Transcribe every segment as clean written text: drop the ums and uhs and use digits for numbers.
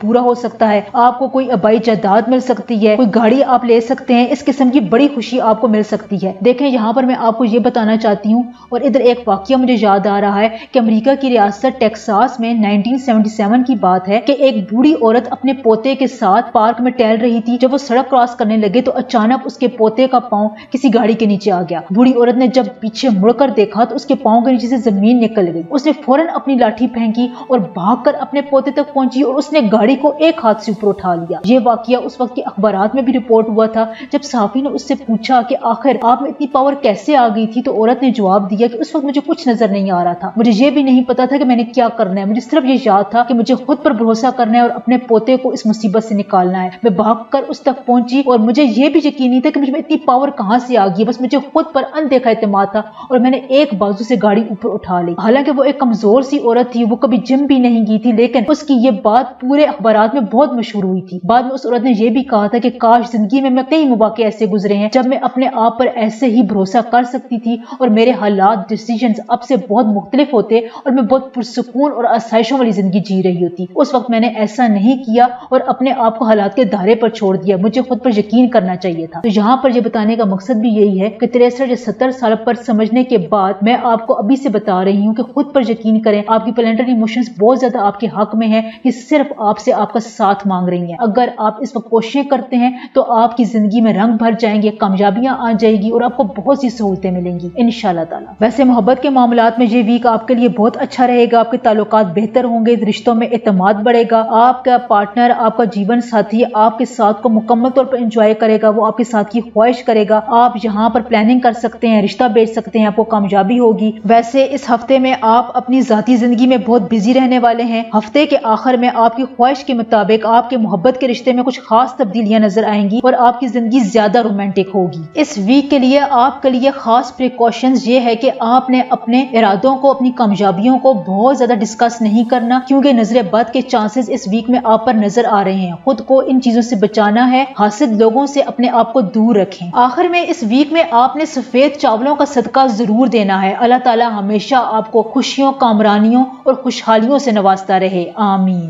پورا ہو سکتا ہے. آپ کو کوئی آبائی جائیداد مل سکتی ہے, کوئی گاڑی آپ لے سکتے ہیں. اس قسم کی بڑی خوشی آپ کو مل سکتی ہے. دیکھیں, یہاں پر میں آپ کو یہ بتانا چاہتی ہوں, اور ادھر ایک واقعہ مجھے یاد آ رہا ہے کہ امریکہ کی ریاست ٹیکساس میں 1977 کی بات ہے کہ ایک بوڑھی عورت اپنے پوتے کے ساتھ پارک میں ٹہل رہی تھی. جب وہ سڑک کراس کرنے لگے تو اچانک اس کے پوتے کا پاؤں کسی گاڑی کے نیچے آ گیا. بوڑھی عورت نے جب پیچھے مڑ کر دیکھا تو اس کے پاؤں کے نیچے سے زمین نکل گئی. اس نے فوراً اپنی لاٹھی پھینکی اور بھاگ کر اپنے پوتے تک پہنچی اور اس نے گاڑی کو ایک ہاتھ سے اوپر اٹھا لیا. یہ واقعہ اس وقت کے اخبارات میں بھی رپورٹ ہوا تھا. جب صحافی نے اس سے پوچھا کہ آخر آپ میں اتنی پاور کیسے آ گئی تھی تو عورت نے جواب دیا کہ اس وقت مجھے کچھ نظر نہیں آ رہا تھا, مجھے یہ بھی نہیں پتا تھا کہ میں نے کیا کرنا ہے. مجھے صرف یہ یاد تھا کہ مجھے خود پر بھروسہ کرنا ہے اور اپنے پوتے کو اس مصیبت سے نکالنا ہے. میں بھاگ کر اس تک پہنچی اور مجھے یہ بھی یقین نہیں تھا کہ مجھ میں اتنی پاور کہاں سے آ گئی. بس مجھے خود پر اندیکھا اعتماد تھا اور میں نے ایک بازو سے گاڑی اوپر اٹھا لی. حالانکہ وہ ایک کمزور سی عورت تھی, وہ کبھی جم بھی نہیں کی تھی, لیکن اس کی یہ بات پورے اخبارات میں بہت مشہور ہوئی تھی. بعد میں اس عورت نے یہ بھی کہا تھا کہ کاش زندگی میں کئی مواقع ایسے گزرے ہیں جب میں اپنے آپ پر ایسے ہی بھروسہ کر سکتی تھی اور میرے حالات ڈیسیژنز اب سے بہت مختلف ہوتے اور میں بہت پرسکون اور آسائشوں والی زندگی جی رہی ہوتی. اس وقت میں نے ایسا نہیں کیا اور اپنے آپ کو حالات کے دائرے پر چھوڑ دیا. مجھے خود پر یقین کرنا چاہیے تھا. تو یہاں پر یہ بتانے کا مقصد بھی یہی ہے کہ 63 یا 70 سال پر سمجھنے کے بعد میں آپ کو ابھی سے بتا رہی ہوں کہ خود پر یقین کریں. آپ کی پلانٹری ایموشنز بہت زیادہ آپ کے حق میں ہیں, یہ صرف آپ سے آپ کا ساتھ مانگ رہی ہیں. اگر آپ اس وقت کوششیں کرتے ہیں تو آپ کی زندگی میں رنگ بھر جائیں گے, کامیابیاں آ جائیں گی اور آپ کو بہت سی سہولتیں ملیں گی انشاءاللہ تعالی. ویسے محبت کے معاملات میں یہ ویک آپ کے لیے بہت اچھا رہے گا. آپ کے تعلقات بہتر ہوں گے, رشتوں میں اعتماد بڑھے گا. آپ کا پارٹنر, آپ کا جیون ساتھی آپ کے ساتھ کو مکمل طور پر انجوائے کرے گا, وہ آپ کے ساتھ کی خواہش کرے گا. آپ یہاں پر پلاننگ کر سکتے ہیں, رشتہ بیچ سکتے ہیں, آپ کو کامیابی ہوگی. ویسے اس ہفتے میں آپ اپنی ذاتی زندگی میں بہت بزی رہنے والے ہیں. ہفتے کے آخر میں آپ کی خواہش کے مطابق آپ کے محبت کے رشتے میں کچھ خاص تبدیلیاں نظر آئیں گی اور آپ کی زندگی زیادہ رومانٹک ہوگی. اس ویک کے لیے آپ کے لیے خاص پریکاشنز یہ ہے کہ آپ نے اپنے ارادوں کو, اپنی کامیابیوں کو بہت زیادہ ڈسکس نہیں کرنا, کیونکہ نظر بد کے چانسز اس ویک میں آپ پر نظر آ رہے ہیں. خود کو ان چیزوں سے بچانا ہے, حاسد لوگوں سے اپنے آپ کو دور رکھیں. آخر میں اس ویک میں آپ نے سفید چاولوں کا صدقہ ضرور دینا ہے. اللہ تعالی ہمیشہ آپ کو خوشیوں, کامرانیوں اور خوشحالیوں سے نوازتا رہے. آمین.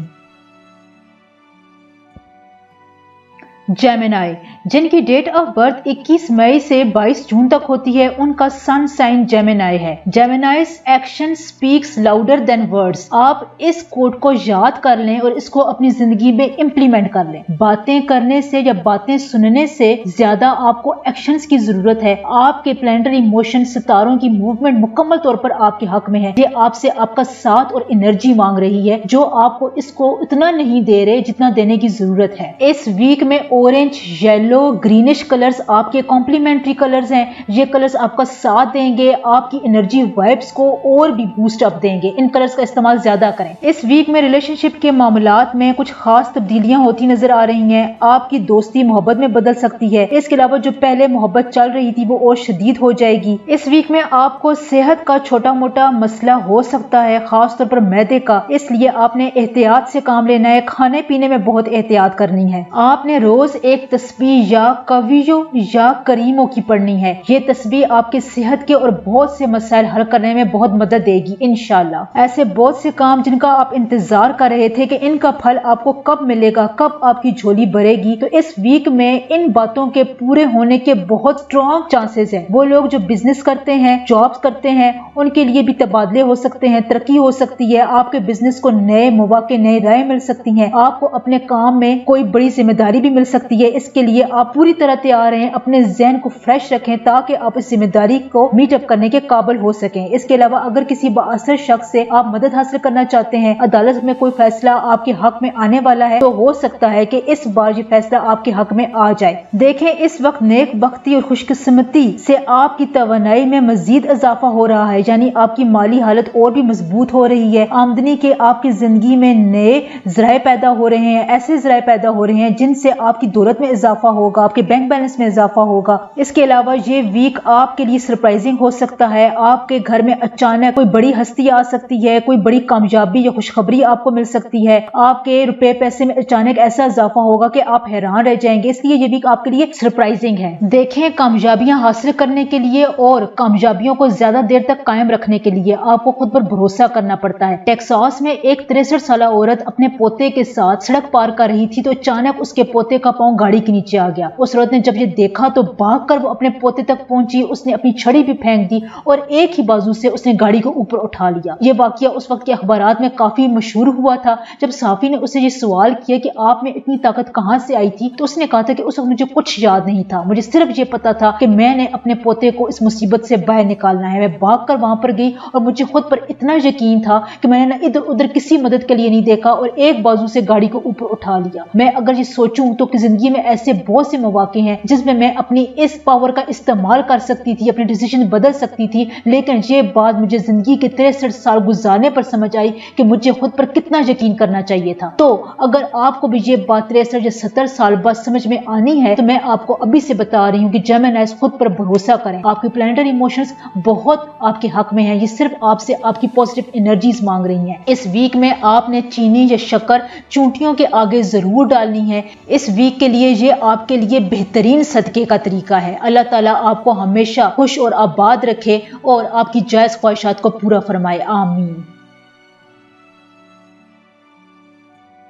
جیمنائی, جن کی ڈیٹ آف برتھ 21 مئی سے 22 جون تک ہوتی ہے, ان کا سن سائن جیمنائی ہے. جیمنائیز action specs louder than words. آپ اس کوٹ کو یاد کر لیں اور اس کو اپنی زندگی میں امپلیمنٹ کر لیں. باتیں کرنے سے یا باتیں سننے سے زیادہ آپ کو ایکشنز کی ضرورت ہے. آپ کے پلانٹری موشن, ستاروں کی موومنٹ مکمل طور پر آپ کے حق میں ہے. یہ آپ سے آپ کا ساتھ اور انرجی مانگ رہی ہے جو آپ کو اس کو اتنا نہیں دے رہے جتنا دینے کی ضرورت ہے. اس ویک میں اورنج, یلو, گرینش کلرز آپ کے کمپلیمنٹری کلرز ہیں. یہ کلرز آپ کا ساتھ دیں گے, آپ کی انرجی وائبس کو اور بھی بوسٹ اپ دیں گے. ان کلرز کا استعمال زیادہ کریں. اس ویک میں ریلیشن شپ کے معاملات میں کچھ خاص تبدیلیاں ہوتی نظر آ رہی ہیں. آپ کی دوستی محبت میں بدل سکتی ہے. اس کے علاوہ جو پہلے محبت چل رہی تھی وہ اور شدید ہو جائے گی. اس ویک میں آپ کو صحت کا چھوٹا موٹا مسئلہ ہو سکتا ہے, خاص طور پر معدے کا. اس لیے آپ نے احتیاط سے کام لینا ہے. کھانے پینے میں بہت احتیاط کرنی ہے. آپ نے روز ایک تسبیح یا کویو یا کریموں کی پڑھنی ہے. یہ تسبیح آپ کے صحت کے اور بہت سے مسائل حل کرنے میں بہت مدد دے گی انشاءاللہ. ایسے بہت سے کام جن کا آپ انتظار کر رہے تھے کہ ان کا پھل آپ کو کب ملے گا, کب آپ کی جھولی بھرے گی, تو اس ویک میں ان باتوں کے پورے ہونے کے بہت اسٹرانگ چانسز ہیں. وہ لوگ جو بزنس کرتے ہیں, جابس کرتے ہیں, ان کے لیے بھی تبادلے ہو سکتے ہیں, ترقی ہو سکتی ہے. آپ کے بزنس کو نئے مواقع, نئے رائے مل سکتی ہیں. آپ کو اپنے کام میں کوئی بڑی ذمہ داری بھی مل سکتی ہے. اس کے لیے آپ پوری طرح تیار ہیں. اپنے ذہن کو فریش رکھیں تاکہ آپ اس ذمہ داری کو میٹ اپ کرنے کے قابل ہو سکیں. اس کے علاوہ اگر کسی بااثر شخص سے آپ مدد حاصل کرنا چاہتے ہیں, عدالت میں کوئی فیصلہ آپ کے حق میں آنے والا ہے, تو ہو سکتا ہے کہ اس بار یہ فیصلہ آپ کے حق میں آ جائے. دیکھیں, اس وقت نیک بختی اور خوش قسمتی سے آپ کی توانائی میں مزید اضافہ ہو رہا ہے, یعنی آپ کی مالی حالت اور بھی مضبوط ہو رہی ہے. آمدنی کے آپ کی زندگی میں نئے ذرائع پیدا ہو رہے ہیں. ایسے ذرائع پیدا ہو رہے ہیں جن سے آپ کی کی دولت میں اضافہ ہوگا، آپ کے بینک بیلنس میں اضافہ ہوگا۔ اس کے علاوہ یہ ویک آپ کے لیے سرپرائزنگ ہو سکتا ہے، آپ کے گھر میں اچانک کوئی بڑی ہستی آ سکتی ہے، کوئی بڑی کامیابی یا خوشخبری آپ کو مل سکتی ہے، آپ کے روپے پیسے میں اچانک ایسا اضافہ ہوگا کہ آپ حیران رہ جائیں گے، اس لیے یہ ویک آپ کے لیے سرپرائزنگ ہے۔ دیکھیں، کامیابیاں حاصل کرنے کے لیے اور کامیابیوں کو زیادہ دیر تک قائم رکھنے کے لیے آپ کو خود پر بھروسہ کرنا پڑتا ہے۔ ٹیکساس میں ایک 63 سالہ عورت اپنے پوتے کے ساتھ سڑک پار کر رہی تھی تو اچانک اس کے پوتے کا پاؤں گاڑی کے نیچے آ گیا۔ اس عورت نے جب یہ دیکھا تو بھاگ کر وہ اپنے پوتے تک پہنچی، اس نے اپنی چھڑی بھی پھینک دی اور ایک ہی بازو سے اس نے گاڑی کو اوپر اٹھا لیا۔ یہ واقعہ اس وقت کے اخبارات میں کافی مشہور ہوا تھا۔ جب صحافی نے اسے یہ سوال کیا کہ آپ میں اتنی طاقت کہاں سے آئی تھی تو اس نے کہا تھا کہ اس وقت مجھے کچھ یاد نہیں تھا، مجھے صرف یہ پتا تھا کہ میں نے اپنے پوتے کو اس مصیبت سے باہر نکالنا ہے۔ میں بھاگ کر وہاں پر گئی اور مجھے خود پر اتنا یقین تھا کہ میں نے نہ ادھر ادھر کسی مدد کے لیے نہیں دیکھا اور ایک بازو سے گاڑی کو اوپر اٹھا لیا۔ میں اگر یہ سوچوں تو زندگی میں ایسے بہت سے مواقع ہیں جس میں اپنی اس پاور کا استعمال کر سکتی تھی، اپنے ڈیسیژن بدل سکتی تھی، لیکن یہ بات مجھے زندگی کے 63 سال گزارنے پر سمجھ آئی کہ مجھے خود پر کتنا یقین کرنا چاہیے تھا۔ تو اگر آپ کو بھی یہ بات 63 یا 70 سال بعد سمجھ میں آنی ہے تو میں آپ کو ابھی سے بتا رہی ہوں کہ جیمنائز خود پر بھروسہ کریں۔ آپ کی پلانیٹری ایموشنز بہت آپ کے حق میں ہیں، یہ صرف آپ سے آپ کی پازیٹیو انرجیز مانگ رہی ہیں۔ اس ویک میں آپ نے چینی یا شکر چونٹیوں کے آگے ضرور ڈالنی ہے۔ اس ویک کے لیے یہ آپ کے لیے بہترین صدقے کا طریقہ ہے۔ اللہ تعالیٰ آپ کو ہمیشہ خوش اور آباد رکھے اور آپ کی جائز خواہشات کو پورا فرمائے، آمین۔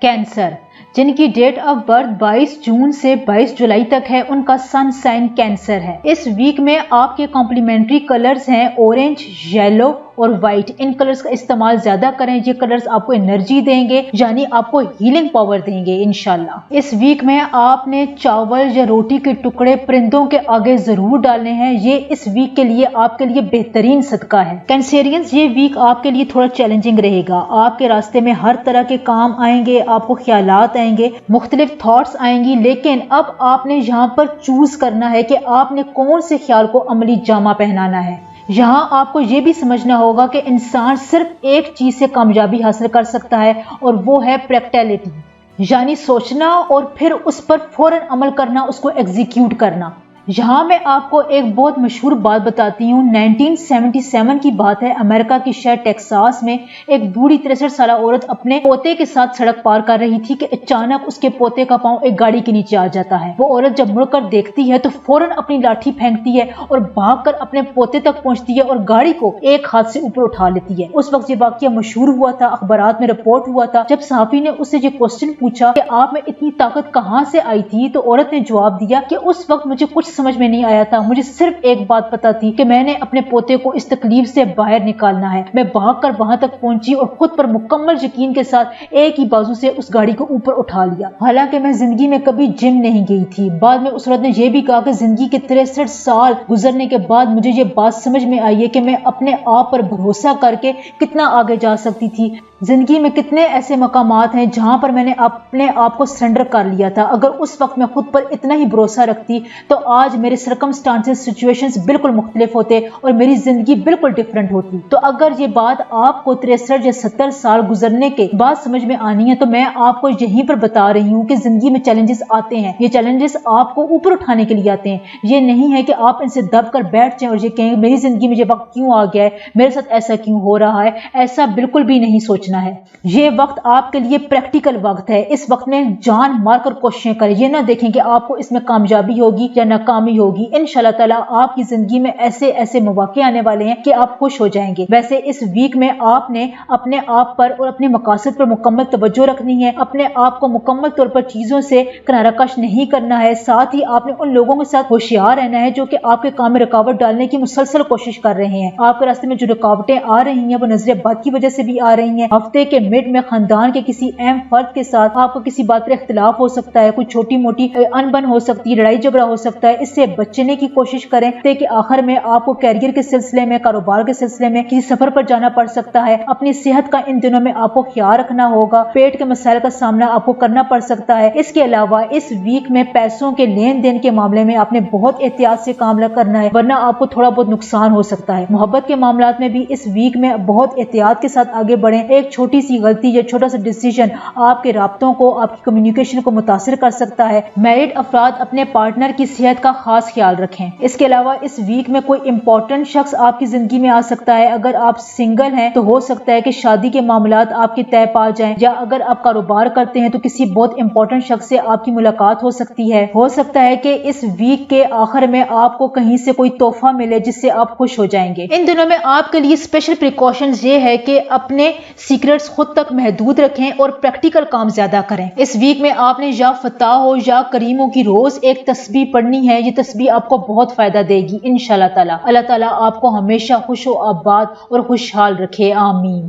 کینسر، جن کی ڈیٹ آف برتھ 22 جون سے 22 جولائی تک ہے، ان کا سن سائن کینسر ہے۔ اس ویک میں آپ کے کمپلیمنٹری کلرز ہیں اورنج، یلو اور وائٹ۔ ان کلرز کا استعمال زیادہ کریں، یہ کلرز آپ کو انرجی دیں گے، یعنی آپ کو ہیلنگ پاور دیں گے انشاءاللہ۔ اس ویک میں آپ نے چاول یا روٹی کے ٹکڑے پرندوں کے آگے ضرور ڈالنے ہیں، یہ اس ویک کے لیے آپ کے لیے بہترین صدقہ ہے۔ کینسیرینز، یہ ویک آپ کے لیے تھوڑا چیلنجنگ رہے گا۔ آپ کے راستے میں ہر طرح کے کام آئیں گے، آپ کو خیالات آئیں گے، مختلف تھاٹس آئیں گی، لیکن اب آپ نے یہاں پر چوز کرنا ہے کہ آپ نے کون سے خیال کو عملی جامہ پہنانا ہے۔ یہاں آپ کو یہ بھی سمجھنا ہوگا کہ انسان صرف ایک چیز سے کامیابی حاصل کر سکتا ہے اور وہ ہے پریکٹیلٹی، یعنی سوچنا اور پھر اس پر فوراً عمل کرنا، اس کو ایگزیکیوٹ کرنا۔ یہاں میں آپ کو ایک بہت مشہور بات بتاتی ہوں۔ 1977 کی بات ہے، امریکہ کی شہر ٹیکساس میں ایک بوڑھی 63 سالہ عورت اپنے پوتے کے ساتھ سڑک پار کر رہی تھی کہ اچانک اس کے پوتے کا پاؤں ایک گاڑی کے نیچے آ جاتا ہے۔ وہ عورت جب مڑ کر دیکھتی ہے تو فوراً اپنی لاٹھی پھینکتی ہے اور بھاگ کر اپنے پوتے تک پہنچتی ہے اور گاڑی کو ایک ہاتھ سے اوپر اٹھا لیتی ہے۔ اس وقت یہ واقعہ مشہور ہوا تھا، اخبارات میں رپورٹ ہوا تھا۔ جب صحافی نے اس سے یہ کوسچن پوچھا کہ آپ میں اتنی طاقت کہاں سے آئی تھی تو عورت نے جواب دیا کہ اس وقت مجھے کچھ سمجھ میں نہیں آیا تھا، مجھے صرف ایک بات پتا تھی کہ میں نے اپنے پوتے کو اس تکلیف سے باہر نکالنا ہے۔ میں بھاگ کر وہاں تک پہنچی اور خود پر مکمل یقین کے ساتھ ایک ہی بازو سے اس گاڑی کو اوپر اٹھا لیا۔ حالانکہ میں زندگی میں کبھی جم نہیں گئی تھی۔ بعد میں اس عورت نے یہ بھی کہا کہ زندگی کے 63 سال گزرنے کے بعد مجھے یہ بات سمجھ میں آئی ہے کہ میں اپنے آپ پر بھروسہ کر کے کتنا آگے جا سکتی تھی۔ زندگی میں کتنے ایسے مقامات ہیں جہاں پر میں نے اپنے آپ کو سرنڈر کر لیا تھا۔ اگر اس وقت میں خود پر اتنا ہی بھروسہ رکھتی تو آج میرے سرکمسٹانسز، سچویشنز بالکل مختلف ہوتے اور میری زندگی بالکل ڈیفرنٹ ہوتی۔ تو اگر یہ بات آپ کو 63 یا 70 سال گزرنے کے بعد سمجھ میں آنی ہے تو میں آپ کو یہیں پر بتا رہی ہوں کہ زندگی میں چیلنجز آتے ہیں، یہ چیلنجز آپ کو اوپر اٹھانے کے لیے آتے ہیں۔ یہ نہیں ہے کہ آپ ان سے دب کر بیٹھ جائیں اور یہ کہیں میری زندگی میں یہ وقت کیوں آ گیا ہے، میرے ساتھ ایسا کیوں ہو رہا ہے۔ ایسا بالکل بھی نہیں سوچنا ہے۔ یہ وقت آپ کے لیے پریکٹیکل وقت ہے۔ اس وقت میں جان مار کر کوششیں کریں، یہ نہ دیکھیں کہ آپ کو اس میں کامیابی ہوگی یا ناکامی ہوگی۔ انشاءاللہ تعالیٰ آپ کی زندگی میں ایسے مواقع آنے والے ہیں کہ آپ خوش ہو جائیں گے۔ ویسے اس ویک میں آپ نے اپنے آپ پر اور اپنے مقاصد پر مکمل توجہ رکھنی ہے، اپنے آپ کو مکمل طور پر چیزوں سے کنارہ کش نہیں کرنا ہے۔ ساتھ ہی آپ نے ان لوگوں کے ساتھ ہوشیار رہنا ہے جو کہ آپ کے کام میں رکاوٹ ڈالنے کی مسلسل کوشش کر رہے ہیں۔ آپ کے راستے میں جو رکاوٹیں آ رہی ہیں وہ نظر بد کی وجہ سے بھی آ رہی ہیں۔ ہفتے کے مڈ میں خاندان کے کسی اہم فرد کے ساتھ آپ کو کسی بات پر اختلاف ہو سکتا ہے، کوئی چھوٹی موٹی انبن ہو سکتی ہے، لڑائی جھگڑا ہو سکتا ہے۔ اس سے بچنے کی کوشش کریں کہ آخر میں آپ کو کیریئر کے سلسلے میں، کاروبار کے سلسلے میں کسی سفر پر جانا پڑ سکتا ہے۔ اپنی صحت کا ان دنوں میں آپ کو خیال رکھنا ہوگا، پیٹ کے مسائل کا سامنا آپ کو کرنا پڑ سکتا ہے۔ اس کے علاوہ اس ویک میں پیسوں کے لین دین کے معاملے میں آپ نے بہت احتیاط سے کام کرنا ہے، ورنہ آپ کو تھوڑا بہت نقصان ہو سکتا ہے۔ محبت کے معاملات میں بھی اس ویک میں بہت احتیاط کے ساتھ آگے بڑھیں۔ ایک چھوٹی سی غلطی یا چھوٹا سا ڈیسیژن آپ کے رابطوں کو، آپ کی کمیونیکیشن کو متاثر کر سکتا ہے۔ میرڈ افراد اپنے پارٹنر کی صحت کا خاص خیال رکھیں۔ اس کے علاوہ اس ویک میں کوئی امپورٹنٹ شخص آپ کی زندگی میں آ سکتا ہے۔ اگر آپ سنگل ہیں تو ہو سکتا ہے کہ شادی کے معاملات آپ کے طے پا جائیں، یا اگر آپ کاروبار کرتے ہیں تو کسی بہت امپورٹنٹ شخص سے آپ کی ملاقات ہو سکتی ہے۔ ہو سکتا ہے کہ اس ویک کے آخر میں آپ کو کہیں سے کوئی تحفہ ملے جس سے آپ خوش ہو جائیں گے۔ ان دنوں میں آپ کے لیے اسپیشل پریکاشنز یہ ہے کہ اپنے سیکرٹس خود تک محدود رکھیں اور پریکٹیکل کام زیادہ کریں۔ اس ویک میں آپ نے یا فتح ہو یا کریموں کی روز ایک تسبیح پڑھنی ہے۔ یہ تسبیح آپ کو بہت فائدہ دے گی انشاءاللہ تعالی۔ اللہ تعالیٰ آپ کو ہمیشہ خوش و آباد اور خوشحال رکھے، آمین۔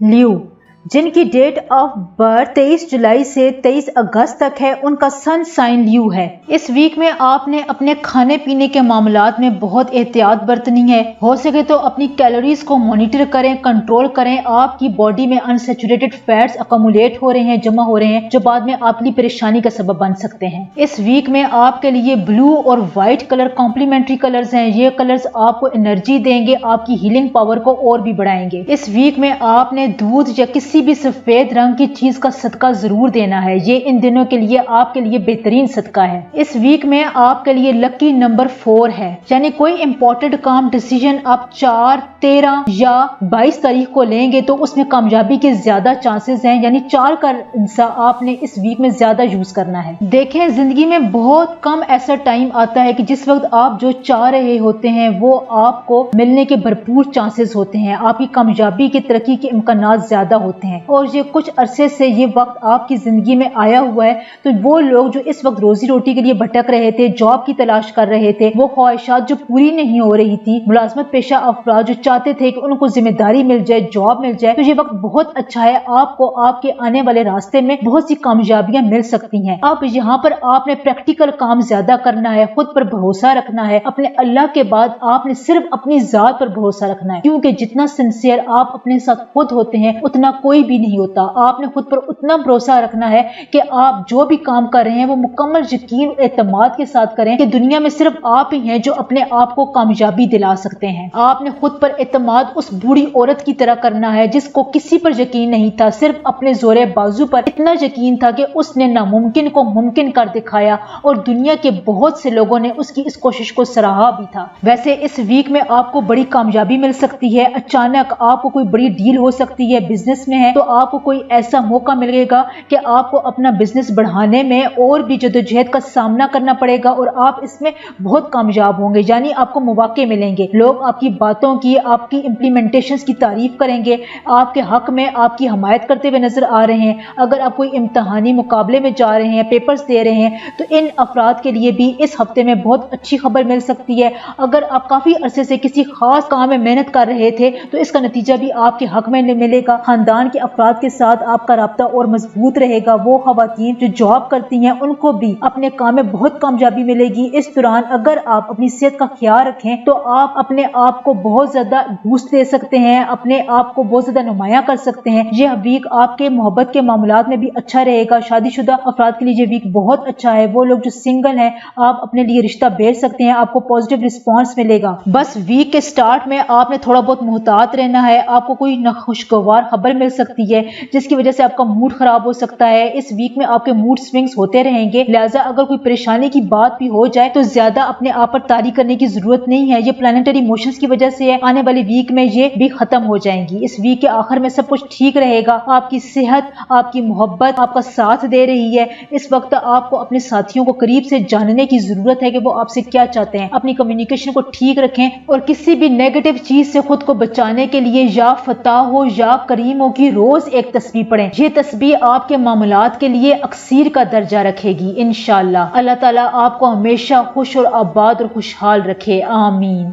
لیو، جن کی ڈیٹ آف برتھ 23 جولائی سے 23 اگست تک ہے، ان کا سن سائن لیو ہے۔ اس ویک میں آپ نے اپنے کھانے پینے کے معاملات میں بہت احتیاط برتنی ہے۔ ہو سکے تو اپنی کیلوریز کو مانیٹر کریں، کنٹرول کریں۔ آپ کی باڈی میں انسیچوریٹڈ فیٹس اکمولیٹ ہو رہے ہیں، جمع ہو رہے ہیں، جو بعد میں آپ کی پریشانی کا سبب بن سکتے ہیں۔ اس ویک میں آپ کے لیے بلو اور وائٹ کلر کمپلیمنٹری کلرز ہیں۔ یہ کلرز آپ کو انرجی دیں گے، آپ کی ہیلنگ پاور کو اور بھی بڑھائیں گے۔ اس ویک میں آپ نے دودھ یا کسی بھی سفید رنگ کی چیز کا صدقہ ضرور دینا ہے۔ یہ ان دنوں کے لیے آپ کے لیے بہترین صدقہ ہے۔ اس ویک میں آپ کے لیے لکی نمبر 4 ہے، یعنی کوئی امپورٹنٹ کام ڈیسیژن آپ 4، 13 یا 22 تاریخ کو لیں گے تو اس میں کامیابی کے زیادہ چانسز ہیں، یعنی 4 کا حصہ آپ نے اس ویک میں زیادہ یوز کرنا ہے۔ دیکھیں، زندگی میں بہت کم ایسا ٹائم آتا ہے کہ جس وقت آپ جو چاہ رہے ہوتے ہیں وہ آپ کو ملنے کے بھرپور چانسز ہوتے ہیں، آپ کی کامیابی کی ترقی کے امکانات زیادہ ہوتے ہیں۔ اور یہ کچھ عرصے سے یہ وقت آپ کی زندگی میں آیا ہوا ہے، تو وہ لوگ جو اس وقت روزی روٹی کے لیے بھٹک رہے تھے، جاب کی تلاش کر رہے تھے، وہ خواہشات جو پوری نہیں ہو رہی تھی، ملازمت پیشہ افراد جو چاہتے تھے کہ ان کو ذمہ داری مل جائے، جاب مل جائے، تو یہ وقت بہت اچھا ہے۔ آپ کو آپ کے آنے والے راستے میں بہت سی کامیابیاں مل سکتی ہیں۔ اب یہاں پر آپ نے پریکٹیکل کام زیادہ کرنا ہے، خود پر بھروسہ رکھنا ہے، اپنے اللہ کے بعد آپ نے صرف اپنی ذات پر بھروسہ رکھنا ہے، کیونکہ جتنا سنسیئر آپ اپنے ساتھ خود ہوتے ہیں اتنا کوئی بھی نہیں ہوتا۔ آپ نے خود پر اتنا بھروسہ رکھنا ہے کہ آپ جو بھی کام کر رہے ہیں وہ مکمل یقین اور اعتماد کے ساتھ کریں کہ دنیا میں صرف آپ ہی ہیں جو اپنے آپ کو کامیابی دلا سکتے ہیں۔ آپ نے خود پر اعتماد اس بوڑھی عورت کی طرح کرنا ہے جس کو کسی پر یقین نہیں تھا، صرف اپنے زور بازو پر اتنا یقین تھا کہ اس نے ناممکن کو ممکن کر دکھایا، اور دنیا کے بہت سے لوگوں نے اس کی اس کوشش کو سراہا بھی تھا۔ ویسے اس ویک میں آپ کو بڑی کامیابی مل سکتی ہے، اچانک آپ کو کوئی بڑی ڈیل ہو سکتی ہے، بزنس میں ہے تو آپ کو کوئی ایسا موقع ملے گا کہ آپ کو اپنا بزنس بڑھانے میں اور بھی جدوجہد کا سامنا کرنا پڑے گا اور آپ اس میں بہت کامیاب ہوں گے، یعنی آپ کو مواقع ملیں گے، لوگ آپ کی باتوں کی، آپ کی امپلیمنٹیشنز کی تعریف کریں گے، آپ کے حق میں آپ کی حمایت کرتے ہوئے نظر آ رہے ہیں۔ اگر آپ کوئی امتحانی مقابلے میں جا رہے ہیں، پیپرز دے رہے ہیں، تو ان افراد کے لیے بھی اس ہفتے میں بہت اچھی خبر مل سکتی ہے۔ اگر آپ کافی عرصے سے کسی خاص کام میں محنت کر رہے تھے تو اس کا نتیجہ بھی آپ کے حق میں ملے گا۔ خاندان کے افراد کے ساتھ آپ کا رابطہ اور مضبوط رہے گا۔ وہ خواتین جو جاب کرتی ہیں ان کو بھی اپنے کام میں بہت کامیابی ملے گی۔ اس دوران اگر آپ اپنی صحت کا خیال رکھیں تو آپ اپنے آپ کو بہت زیادہ بوسٹ دے سکتے ہیں، اپنے آپ کو بہت زیادہ نمایاں کر سکتے ہیں۔ یہ ویک آپ کے محبت کے معاملات میں بھی اچھا رہے گا۔ شادی شدہ افراد کے لیے یہ ویک بہت اچھا ہے۔ وہ لوگ جو سنگل ہیں، آپ اپنے لیے رشتہ بھیج سکتے ہیں، آپ کو پازیٹیو رسپانس ملے گا۔ بس ویک کے سٹارٹ میں آپ نے تھوڑا بہت محتاط رہنا ہے۔ آپ کو کوئی ناخوشگوار خبر مل سکتی ہے جس کی وجہ سے آپ کا موڈ خراب ہو سکتا ہے۔ اس ویک میں آپ کے موڈ سوئنگز ہوتے رہیں گے، لہٰذا اگر کوئی پریشانی کی بات بھی ہو جائے تو زیادہ اپنے آپ پر طاری کرنے کی ضرورت نہیں ہے۔ یہ پلانیٹری موشنز کی وجہ سے ہے، آنے والی ویک میں یہ بھی ختم ہو جائیں گی۔ اس ویک کے آخر میں سب کچھ ٹھیک رہے گا۔ آپ کی صحت، آپ کی محبت آپ کا ساتھ دے رہی ہے۔ اس وقت آپ کو اپنے ساتھیوں کو قریب سے جاننے کی ضرورت ہے کہ وہ آپ سے کیا چاہتے ہیں۔ اپنی کمیونیکیشن کو ٹھیک رکھیں اور کسی بھی نیگیٹو چیز سے خود کو بچانے کے لیے یا فتح ہو یا کریموں کی روز ایک تسبیح پڑھیں۔ یہ تسبیح آپ کے معاملات کے لیے اکثیر کا درجہ رکھے گی انشاءاللہ۔ اللہ تعالیٰ آپ کو ہمیشہ خوش اور آباد اور خوشحال رکھے، آمین۔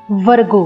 ورگو،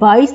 22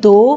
2,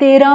13,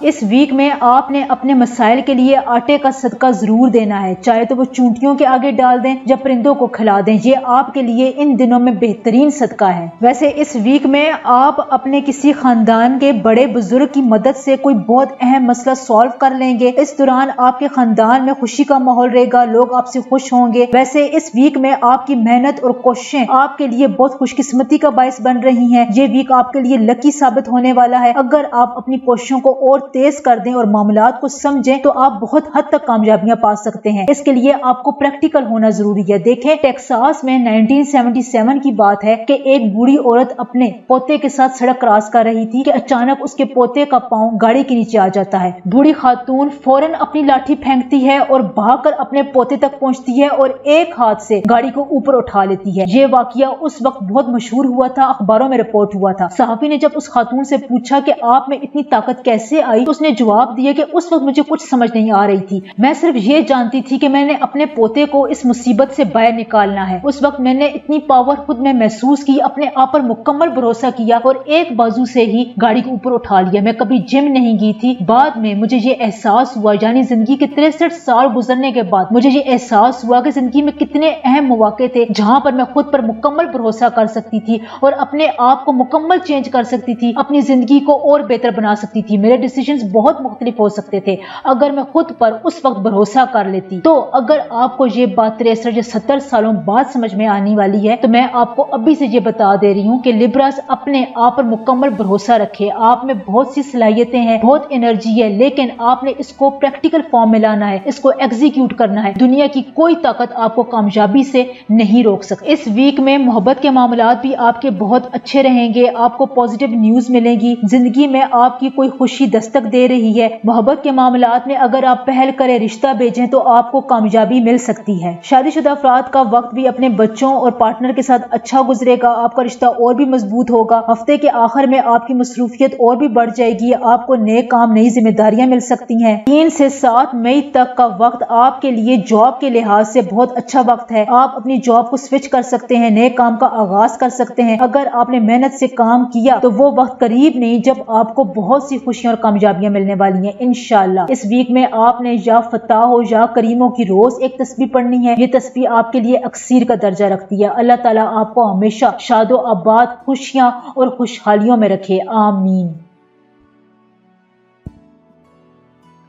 اس ویک میں آپ نے اپنے مسائل کے لیے آٹے کا صدقہ ضرور دینا ہے، چاہے تو وہ چونٹیوں کے آگے ڈال دیں یا پرندوں کو کھلا دیں، یہ آپ کے لیے ان دنوں میں بہترین صدقہ ہے۔ ویسے اس ویک میں آپ اپنے کسی خاندان کے بڑے بزرگ کی مدد سے کوئی بہت اہم مسئلہ سالو کر لیں گے۔ اس دوران آپ کے خاندان میں خوشی کا ماحول رہے گا، لوگ آپ سے خوش ہوں گے۔ ویسے اس ویک میں آپ کی محنت اور کوششیں آپ کے لیے بہت خوش قسمتی کا باعث بن رہی ہیں۔ یہ ویک آپ کے لیے لکی ثابت ہونے والا ہے۔ اگر آپ اپنی کوششوں کو اور تیز کر دیں اور معاملات کو سمجھیں تو آپ بہت حد تک کامیابیاں پا سکتے ہیں۔ اس کے لیے آپ کو پریکٹیکل ہونا ضروری ہے۔ دیکھیں ٹیکساس میں 1977 کی بات ہے کہ ایک بوڑھی عورت اپنے پوتے کے ساتھ سڑک کراس کر رہی تھی کہ اچانک اس کے پوتے کا پاؤں گاڑی کے نیچے آ جاتا ہے۔ بوڑھی خاتون فوراً اپنی لاٹھی پھینکتی ہے اور بھاگ کر اپنے پوتے تک پہنچتی ہے اور ایک ہاتھ سے گاڑی کو اوپر اٹھا لیتی ہے۔ یہ واقعہ اس وقت بہت مشہور ہوا تھا، اخباروں میں رپورٹ ہوا تھا۔ صحافی نے جب اس خاتون سے پوچھا کہ آپ میں اتنی طاقت کیسے آئی تو اس نے جواب دیا کہ اس وقت مجھے کچھ سمجھ نہیں آ رہی تھی، میں صرف یہ جانتی تھی کہ میں نے اپنے پوتے کو اس مصیبت سے باہر نکالنا ہے۔ اس وقت میں نے اتنی پاور خود میں محسوس کی، اپنے آپ پر مکمل بھروسہ کیا اور ایک بازو سے ہی گاڑی کو اوپر اٹھا لیا۔ میں کبھی جم نہیں گئی تھی۔ بعد میں مجھے یہ احساس ہوا، یعنی زندگی کے 63 سال گزرنے کے بعد مجھے یہ احساس ہوا کہ زندگی میں کتنے اہم مواقع تھے جہاں پر میں خود پر مکمل بھروسہ کر سکتی تھی اور اپنے آپ کو مکمل چینج کر سکتی تھی، اپنی زندگی کو اور بہتر بنا سکتی تھی۔ میرے ڈیسیژنز بہت مختلف ہو سکتے تھے اگر میں خود پر اس وقت بھروسہ کر لیتی۔ تو اگر آپ کو یہ بات 63 یا 70 سالوں بعد سمجھ میں آنے والی ہے تو میں آپ کو ابھی سے یہ بتا دے رہی ہوں کہ لیبراز اپنے آپ پر مکمل بھروسہ رکھے۔ آپ میں بہت سی صلاحیتیں ہیں، بہت انرجی ہے، لیکن آپ نے اس کو پریکٹیکل فارم میں لانا ہے، اس کو ایگزیکیوٹ کرنا ہے۔ دنیا کی کوئی طاقت آپ کو کامیابی سے نہیں روک سکتی۔ اس ویک میں محبت کے معاملات بھی آپ کے بہت اچھے رہیں گے، آپ کو پازیٹیو نیوز ملیں گی، زندگی میں آپ کی کوئی خوشی دستک دے رہی ہے۔ محبت کے معاملات میں اگر آپ پہل کریں، رشتہ بھیجیں تو آپ کو کامیابی مل سکتی ہے۔ شادی شدہ افراد کا وقت بھی اپنے بچوں اور پارٹنر کے ساتھ اچھا گزرے گا، آپ کا رشتہ اور بھی مضبوط ہوگا۔ ہفتے کے آخر میں آپ کی مصروفیت اور بھی بڑھ جائے گی، آپ کو نئے کام، نئی ذمہ داریاں مل سکتی ہیں۔ 3 سے 7 مئی تک کا وقت آپ کے لیے جاب کے لحاظ سے بہت اچھا وقت ہے۔ آپ اپنی جاب کو سوئچ کر سکتے ہیں، نئے کام کا آغاز کر سکتے ہیں۔ اگر آپ نے محنت سے کام کیا تو وہ وقت قریب نہیں جب آپ کو بہت سی خوشیاں اور کامیابیاں ملنے والی ہیں انشاءاللہ۔ اس ویک میں آپ نے یا فتح ہو یا کریموں کی روز ایک تسبیح پڑھنی ہے۔ یہ تسبیح آپ کے لیے اکسیر کا درجہ رکھتی ہے۔ اللہ تعالیٰ آپ کو ہمیشہ شاد و آباد، خوشیاں اور خوشحالیوں میں رکھے، آمین۔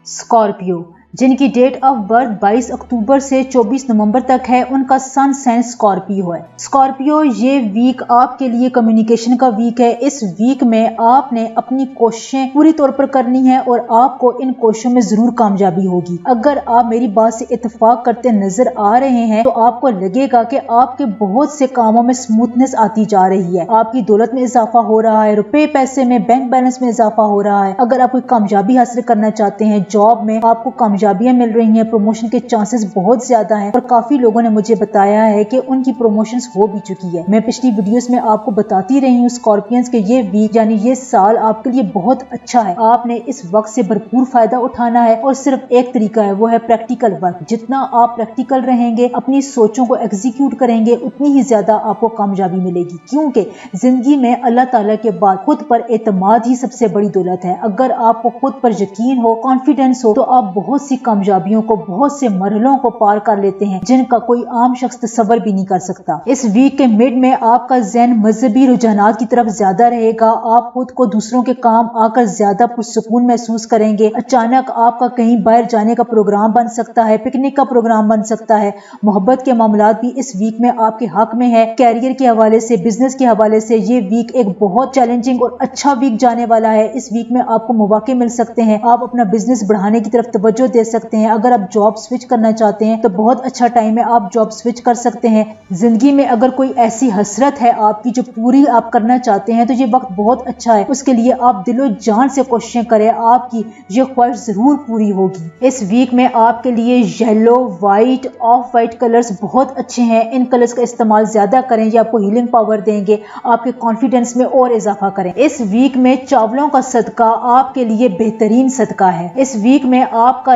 اسکارپیو، جن کی ڈیٹ آف برتھ 22 اکتوبر سے 24 نومبر تک ہے، ان کا سن سائن اسکارپیو ہے۔ اسکارپیو، یہ ویک آپ کے لیے کمیونیکیشن کا ویک ہے۔ اس ویک میں آپ نے اپنی کوششیں پوری طور پر کرنی ہے اور آپ کو ان کوششوں میں ضرور کامیابی ہوگی۔ اگر آپ میری بات سے اتفاق کرتے نظر آ رہے ہیں تو آپ کو لگے گا کہ آپ کے بہت سے کاموں میں سموتھنس آتی جا رہی ہے، آپ کی دولت میں اضافہ ہو رہا ہے، روپے پیسے میں، بینک بیلنس میں اضافہ ہو رہا ہے۔ اگر آپ کوئی کامیابی حاصل کرنا چاہتے ہیں، جاب میں آپ کو کامیابیاں مل رہی ہیں، پروموشن کے چانسز بہت زیادہ ہیں اور کافی لوگوں نے مجھے بتایا ہے کہ ان کی پروموشنز ہو بھی چکی ہے۔ میں پچھلی ویڈیوز میں آپ کو بتاتی رہی ہوں اسکارپینز کہ یہ ویک یعنی یہ سال آپ کے لیے بہت اچھا ہے۔ آپ نے اس وقت سے بھرپور فائدہ اٹھانا ہے اور صرف ایک طریقہ ہے، وہ ہے پریکٹیکل ورک۔ جتنا آپ پریکٹیکل رہیں گے، اپنی سوچوں کو ایگزیکیوٹ کریں گے، اتنی ہی زیادہ آپ کو کامیابی ملے گی، کیونکہ زندگی میں اللہ تعالیٰ کے بعد خود پر اعتماد ہی سب سے بڑی دولت ہے۔ اگر آپ کو خود پر یقین ہو، کانفیڈنس ہو، تو آپ بہت سی کامیابیوں کو، بہت سے مرحلوں کو پار کر لیتے ہیں جن کا کوئی عام شخص تصور بھی نہیں کر سکتا۔ اس ویک کے مڈ میں آپ کا ذہن مذہبی رجحانات کی طرف زیادہ رہے گا، آپ خود کو دوسروں کے کام آ کر زیادہ پرسکون محسوس کریں گے۔ اچانک آپ کا کہیں باہر جانے کا پروگرام بن سکتا ہے، پکنک کا پروگرام بن سکتا ہے۔ محبت کے معاملات بھی اس ویک میں آپ کے حق میں ہے۔ کیریئر کے حوالے سے، بزنس کے حوالے سے یہ ویک ایک بہت چیلنجنگ اور اچھا ویک جانے والا ہے۔ اس ویک میں آپ کو مواقع مل سکتے ہیں، آپ اپنا بزنس بڑھانے کی طرف توجہ دے سکتے ہیں۔ اگر آپ جاب سوئچ کرنا چاہتے ہیں تو بہت اچھا ٹائم ہے، آپ جاب سوئچ کر سکتے ہیں۔ زندگی میں اگر کوئی ایسی حسرت ہے آپ کی جو پوری آپ کرنا چاہتے ہیں تو یہ وقت بہت اچھا ہے، اس کے لیے آپ دل و جان سے کوششیں کریں، آپ کی یہ خواہش ضرور پوری ہوگی۔ اس ویک میں آپ کے لیے yellow, white, of white colours بہت اچھے ہیں، ان کلرز کا استعمال زیادہ کریں، یہ آپ کو ہیلنگ پاور دیں گے، آپ کے کانفیڈنس میں اور اضافہ کریں۔ اس ویک میں چاولوں کا صدقہ آپ کے لیے بہترین صدقہ ہے۔ اس ویک میں آپ کا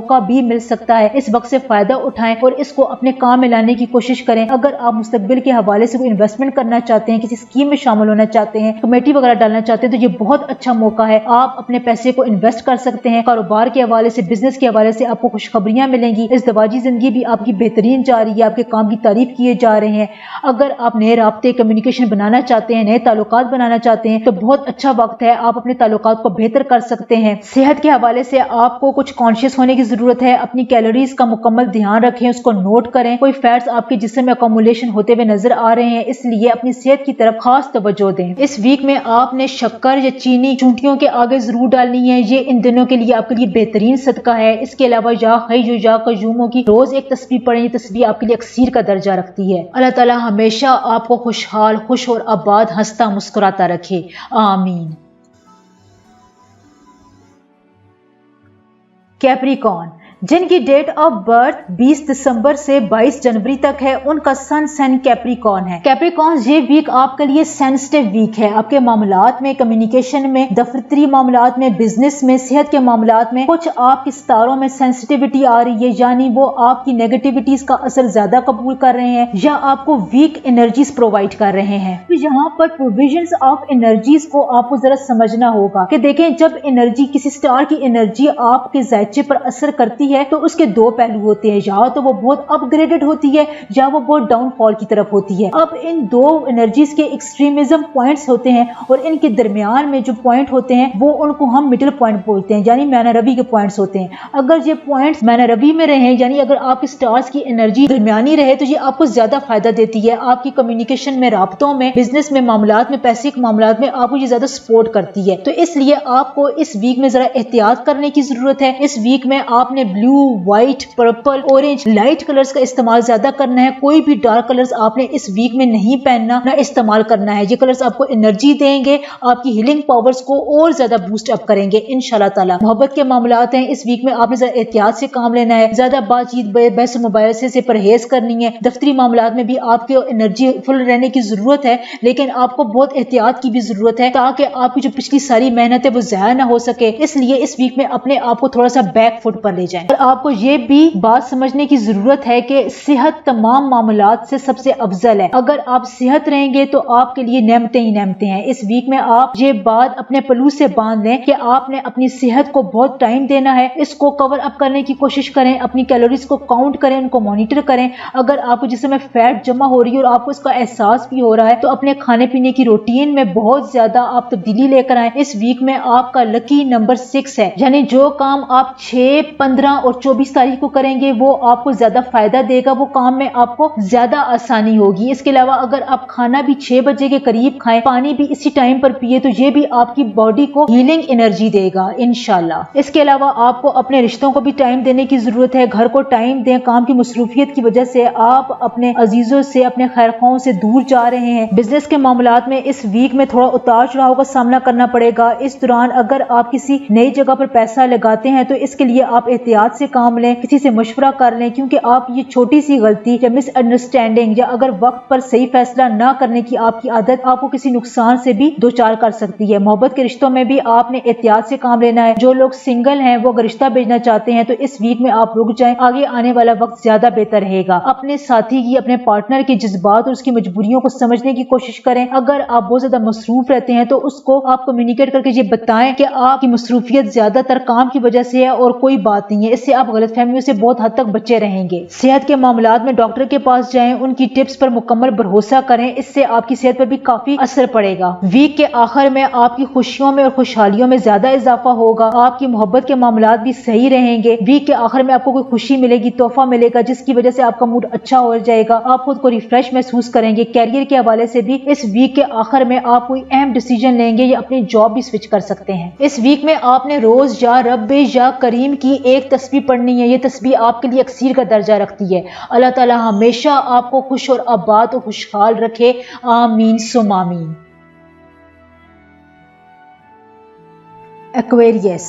موقع بھی مل سکتا ہے، اس وقت سے فائدہ اٹھائیں اور اس کو اپنے کام میں لانے کی کوشش کریں۔ اگر آپ مستقبل کے حوالے سے کوئی انویسٹمنٹ کرنا چاہتے ہیں، کسی اسکیم میں شامل ہونا چاہتے ہیں، کمیٹی وغیرہ ڈالنا چاہتے ہیں، تو یہ بہت اچھا موقع ہے، آپ اپنے پیسے کو انویسٹ کر سکتے ہیں۔ کاروبار کے حوالے سے، بزنس کے حوالے سے آپ کو خوشخبریاں ملیں گی، ازدواجی زندگی بھی آپ کی بہترین جا رہی ہے، آپ کے کام کی تعریف کیے جا رہے ہیں۔ اگر آپ نئے رابطے کمیونیکیشن بنانا چاہتے ہیں، نئے تعلقات بنانا چاہتے ہیں تو بہت اچھا وقت ہے، آپ اپنے تعلقات کو بہتر کر سکتے ہیں۔ صحت کے حوالے سے آپ کو کچھ کانشیس ہونے کی ضرورت ہے، اپنی کیلوریز کا مکمل دھیان رکھیں، اس کو نوٹ کریں۔ کوئی فیٹس آپ کے جسم میں اکومولیشن ہوتے ہوئے نظر آ رہے ہیں، اس لیے اپنی صحت کی طرف خاص توجہ دیں۔ اس ویک میں آپ نے شکر یا چینی چونٹیوں کے آگے ضرور ڈالنی ہے، یہ ان دنوں کے لیے آپ کے لیے بہترین صدقہ ہے۔ اس کے علاوہ یا حی یا قیوم کی روز ایک تسبیح پڑھیں، یہ تسبیح آپ کے لیے اکسیر کا درجہ رکھتی ہے۔ اللہ تعالی ہمیشہ آپ کو خوشحال، خوش اور آباد، ہنستا مسکراتا رکھے، آمین۔ کیپریکارن، جن کی ڈیٹ آف برتھ 20 دسمبر سے 22 جنوری تک ہے، ان کا سن سائن کیپریکارن ہے۔ کیپریکارن، یہ ویک آپ کے لیے سینسٹیو ویک ہے۔ آپ کے معاملات میں، کمیونیکیشن میں، دفتری معاملات میں، بزنس میں، صحت کے معاملات میں کچھ آپ کے ستاروں میں سینسٹیوٹی آ رہی ہے، یعنی وہ آپ کی نیگیٹیوٹیز کا اثر زیادہ قبول کر رہے ہیں یا آپ کو ویک انرجیز پرووائڈ کر رہے ہیں۔ تو یہاں پر پروویژنز آف انرجیز کو آپ کو ذرا سمجھنا ہوگا کہ دیکھیں، جب انرجی، کسی سٹار کی انرجی آپ کے ذائچے پر اثر کرتی ہے تو اس کے دو پہلو ہوتے ہیں، یا تو وہ بہت اپ گریڈڈ ہوتی ہے یا وہ بہت ڈاؤن فال کی طرف ہوتی ہے۔ اب ان دو انرجیز کے ایکسٹریمزم پوائنٹس ہوتے ہیں اور ان کے درمیان میں جو پوائنٹ ہوتے ہیں وہ ان کو ہم مڈل پوائنٹ بولتے ہیں، یعنی میانہ روی کے پوائنٹس ہوتے ہیں۔ اگر یہ پوائنٹس میانہ روی میں رہیں، یعنی اگر آپ کے سٹارز کی انرجی درمیانی رہے تو یہ آپ کو زیادہ فائدہ دیتی ہے، آپ کی کمیونیکیشن میں، رابطوں میں، بزنس میں، معاملات میں، پیسے کے معاملات میں آپ کو یہ زیادہ سپورٹ کرتی ہے۔ تو اس لیے آپ کو اس ویک میں ذرا احتیاط کرنے کی ضرورت ہے۔ اس ویک میں آپ نے blue, white, purple, orange, light colours کا استعمال زیادہ کرنا ہے۔ کوئی بھی ڈارک کلرز آپ نے اس ویک میں نہیں پہننا، نہ استعمال کرنا ہے۔ یہ کلرز آپ کو انرجی دیں گے، آپ کی ہیلنگ پاورز کو اور زیادہ بوسٹ اپ کریں گے انشاءاللہ تعالی۔ محبت کے معاملات ہیں، اس ویک میں آپ نے ذرا احتیاط سے کام لینا ہے، زیادہ بات چیت، بحث و مباحثے سے پرہیز کرنی ہے۔ دفتری معاملات میں بھی آپ کی انرجی فل رہنے کی ضرورت ہے، لیکن آپ کو بہت احتیاط کی بھی ضرورت ہے تاکہ آپ کی جو پچھلی ساری محنت ہے وہ ضائع نہ ہو سکے۔ اس لیے اس ویک میں اپنے آپ کو تھوڑا سا بیک فٹ پر لے جائیں۔ اور آپ کو یہ بھی بات سمجھنے کی ضرورت ہے کہ صحت تمام معاملات سے سب سے افضل ہے۔ اگر آپ صحت رہیں گے تو آپ کے لیے نعمتیں ہی نعمتیں ہیں۔ اس ویک میں آپ یہ بات اپنے پلو سے باندھ لیں کہ آپ نے اپنی صحت کو بہت ٹائم دینا ہے، اس کو کور اپ کرنے کی کوشش کریں، اپنی کیلوریز کو کاؤنٹ کریں، ان کو مانیٹر کریں۔ اگر آپ کو جسم میں فیٹ جمع ہو رہی ہے اور آپ کو اس کا احساس بھی ہو رہا ہے تو اپنے کھانے پینے کی روٹین میں بہت زیادہ آپ تبدیلی لے کر آئیں۔ اس ویک میں آپ کا لکی نمبر 6 ہے، یعنی جو کام آپ 6، 15 اور 24 تاریخ کو کریں گے وہ آپ کو زیادہ فائدہ دے گا، وہ کام میں آپ کو زیادہ آسانی ہوگی۔ اس کے علاوہ اگر آپ کھانا بھی 6 بجے کے قریب کھائیں، پانی بھی اسی ٹائم پر پیے تو یہ بھی آپ کی باڈی کو ہیلنگ انرجی دے گا انشاءاللہ۔ اس کے علاوہ آپ کو اپنے رشتوں کو بھی ٹائم دینے کی ضرورت ہے، گھر کو ٹائم دیں۔ کام کی مصروفیت کی وجہ سے آپ اپنے عزیزوں سے، اپنے خیر خواہوں سے دور جا رہے ہیں۔ بزنس کے معاملات میں اس ویک میں تھوڑا اتار چڑھاؤ کا سامنا کرنا پڑے گا۔ اس دوران اگر آپ کسی نئی جگہ پر پیسہ لگاتے ہیں تو اس کے لیے آپ احتیاط سے کام لیں، کسی سے مشورہ کر لیں، کیونکہ آپ یہ چھوٹی سی غلطی یا مس انڈرسٹینڈنگ یا اگر وقت پر صحیح فیصلہ نہ کرنے کی آپ کی عادت آپ کو کسی نقصان سے بھی دوچار کر سکتی ہے۔ محبت کے رشتوں میں بھی آپ نے احتیاط سے کام لینا ہے۔ جو لوگ سنگل ہیں وہ اگر رشتہ بھیجنا چاہتے ہیں تو اس ویک میں آپ رک جائیں، آگے آنے والا وقت زیادہ بہتر رہے گا۔ اپنے ساتھی کی، اپنے پارٹنر کے جذبات اور اس کی مجبوریوں کو سمجھنے کی کوشش کریں۔ اگر آپ بہت زیادہ مصروف رہتے ہیں تو اس کو آپ کمیونیکیٹ کر کے یہ بتائیں کہ آپ کی مصروفیت زیادہ تر کام کی وجہ سے ہے اور کوئی بات نہیں ہے، اس سے آپ غلط فہمیوں سے بہت حد تک بچے رہیں گے۔ صحت کے معاملات میں ڈاکٹر کے پاس جائیں، ان کی ٹپس پر مکمل بھروسہ کریں، اس سے آپ کی صحت پر بھی کافی اثر پڑے گا۔ ویک کے آخر میں آپ کی خوشیوں میں اور خوشحالیوں میں زیادہ اضافہ ہوگا، آپ کی محبت کے معاملات بھی صحیح رہیں گے۔ ویک کے آخر میں آپ کو کوئی خوشی ملے گی، تحفہ ملے گا جس کی وجہ سے آپ کا موڈ اچھا ہو جائے گا، آپ خود کو ریفریش محسوس کریں گے۔ کیریئر کے حوالے سے بھی اس ویک کے آخر میں آپ کوئی اہم ڈیسیجن لیں گے یا اپنی جاب بھی سوئچ کر سکتے ہیں۔ اس ویک میں آپ نے روز یا رب یا کریم کی ایک تسبیح پڑھنی ہے، یہ تسبیح آپ کے لیے اکسیر کا درجہ رکھتی ہے۔ اللہ تعالی ہمیشہ آپ کو خوش اور آباد اور خوشحال رکھے، آمین ثم آمین۔ ایکویریس،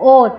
اور